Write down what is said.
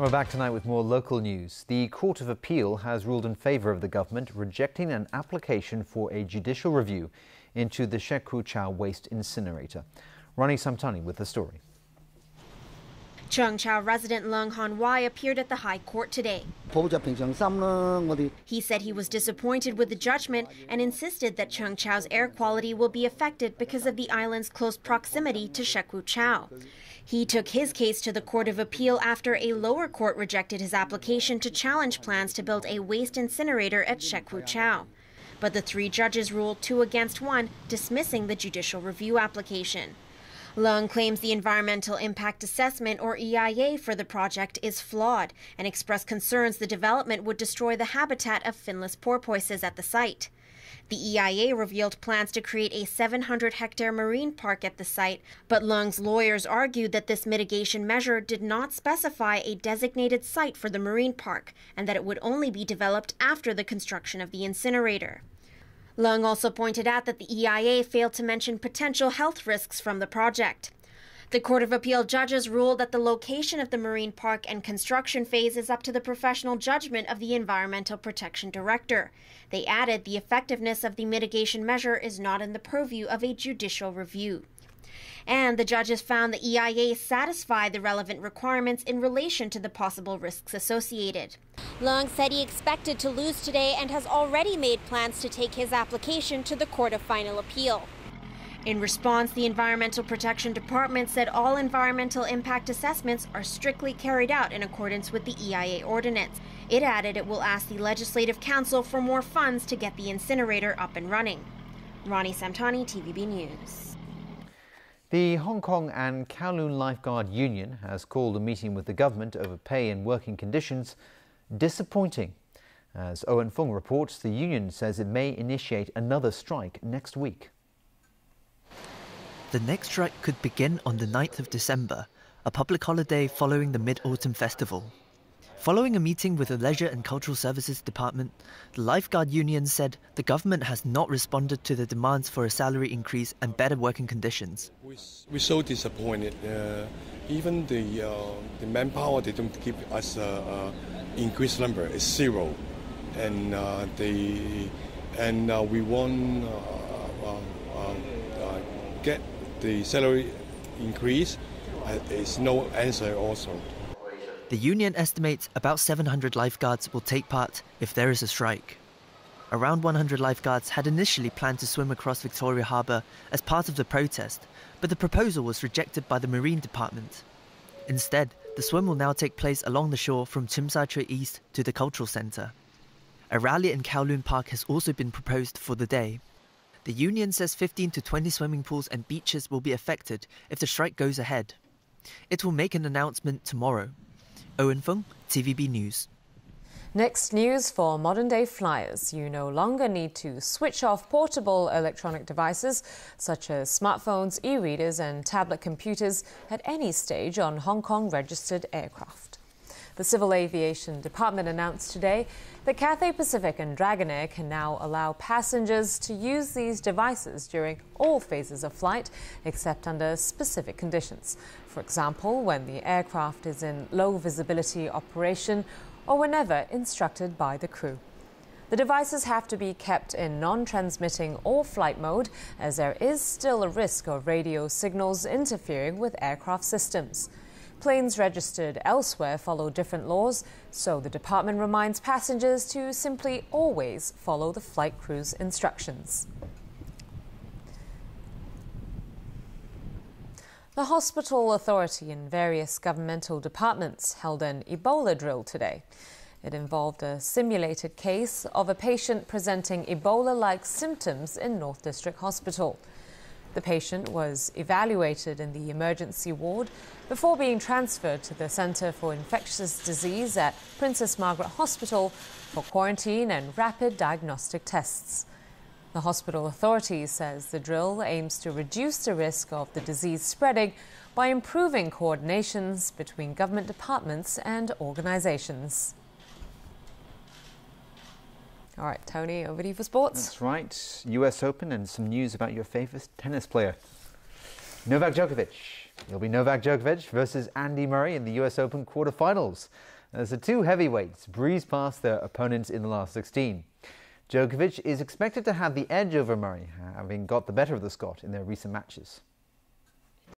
We're back tonight with more local news. The Court of Appeal has ruled in favour of the government, rejecting an application for a judicial review into the Shek Kwu Chau waste incinerator. Ronnie Samtani with the story. Cheung Chau resident Leung Han Wai appeared at the High Court today. He said he was disappointed with the judgment and insisted that Cheung Chau's air quality will be affected because of the island's close proximity to Shek Kwu Chau. He took his case to the Court of Appeal after a lower court rejected his application to challenge plans to build a waste incinerator at Shek Kwu Chau. But the three judges ruled 2 against 1, dismissing the judicial review application. Leung claims the Environmental Impact Assessment, or EIA, for the project is flawed and expressed concerns the development would destroy the habitat of finless porpoises at the site. The EIA revealed plans to create a 700-hectare marine park at the site, but Leung's lawyers argued that this mitigation measure did not specify a designated site for the marine park and that it would only be developed after the construction of the incinerator. Leung also pointed out that the EIA failed to mention potential health risks from the project. The Court of Appeal judges ruled that the location of the marine park and construction phase is up to the professional judgment of the Environmental Protection Director. They added the effectiveness of the mitigation measure is not in the purview of a judicial review. And the judges found the EIA satisfied the relevant requirements in relation to the possible risks associated. Leung said he expected to lose today and has already made plans to take his application to the Court of Final Appeal. In response, the Environmental Protection Department said all environmental impact assessments are strictly carried out in accordance with the EIA ordinance. It added it will ask the Legislative Council for more funds to get the incinerator up and running. Ronnie Samtani, TVB News. The Hong Kong and Kowloon Lifeguard Union has called a meeting with the government over pay and working conditions disappointing. As Owen Fung reports, the union says it may initiate another strike next week. The next strike could begin on the 9th of December, a public holiday following the Mid-Autumn Festival. Following a meeting with the Leisure and Cultural Services Department, the Lifeguard Union said the government has not responded to the demands for a salary increase and better working conditions. We're so disappointed. Even the manpower, they don't give us an increased number. It's 0. And we want get the salary increase. There's no answer also. The union estimates about 700 lifeguards will take part if there is a strike. Around 100 lifeguards had initially planned to swim across Victoria Harbour as part of the protest, but the proposal was rejected by the Marine Department. Instead, the swim will now take place along the shore from Tsim Sha Tsui East to the Cultural Centre. A rally in Kowloon Park has also been proposed for the day. The union says 15 to 20 swimming pools and beaches will be affected if the strike goes ahead. It will make an announcement tomorrow. Owen Fung, TVB News. Next news for modern-day flyers. You no longer need to switch off portable electronic devices such as smartphones, e-readers and tablet computers at any stage on Hong Kong-registered aircraft. The Civil Aviation Department announced today that Cathay Pacific and Dragonair can now allow passengers to use these devices during all phases of flight, except under specific conditions. For example, when the aircraft is in low visibility operation or whenever instructed by the crew. The devices have to be kept in non-transmitting or flight mode, as there is still a risk of radio signals interfering with aircraft systems. Planes registered elsewhere follow different laws, so the department reminds passengers to simply always follow the flight crew's instructions. The Hospital Authority and various governmental departments held an Ebola drill today. It involved a simulated case of a patient presenting Ebola-like symptoms in North District Hospital. The patient was evaluated in the emergency ward before being transferred to the Centre for Infectious Disease at Princess Margaret Hospital for quarantine and rapid diagnostic tests. The hospital authority says the drill aims to reduce the risk of the disease spreading by improving coordinations between government departments and organisations. All right, Tony, over to you for sports. That's right. US Open and some news about your favourite tennis player. Novak Djokovic. It'll be Novak Djokovic versus Andy Murray in the US Open quarterfinals, as the two heavyweights breeze past their opponents in the last 16. Djokovic is expected to have the edge over Murray, having got the better of the Scot in their recent matches.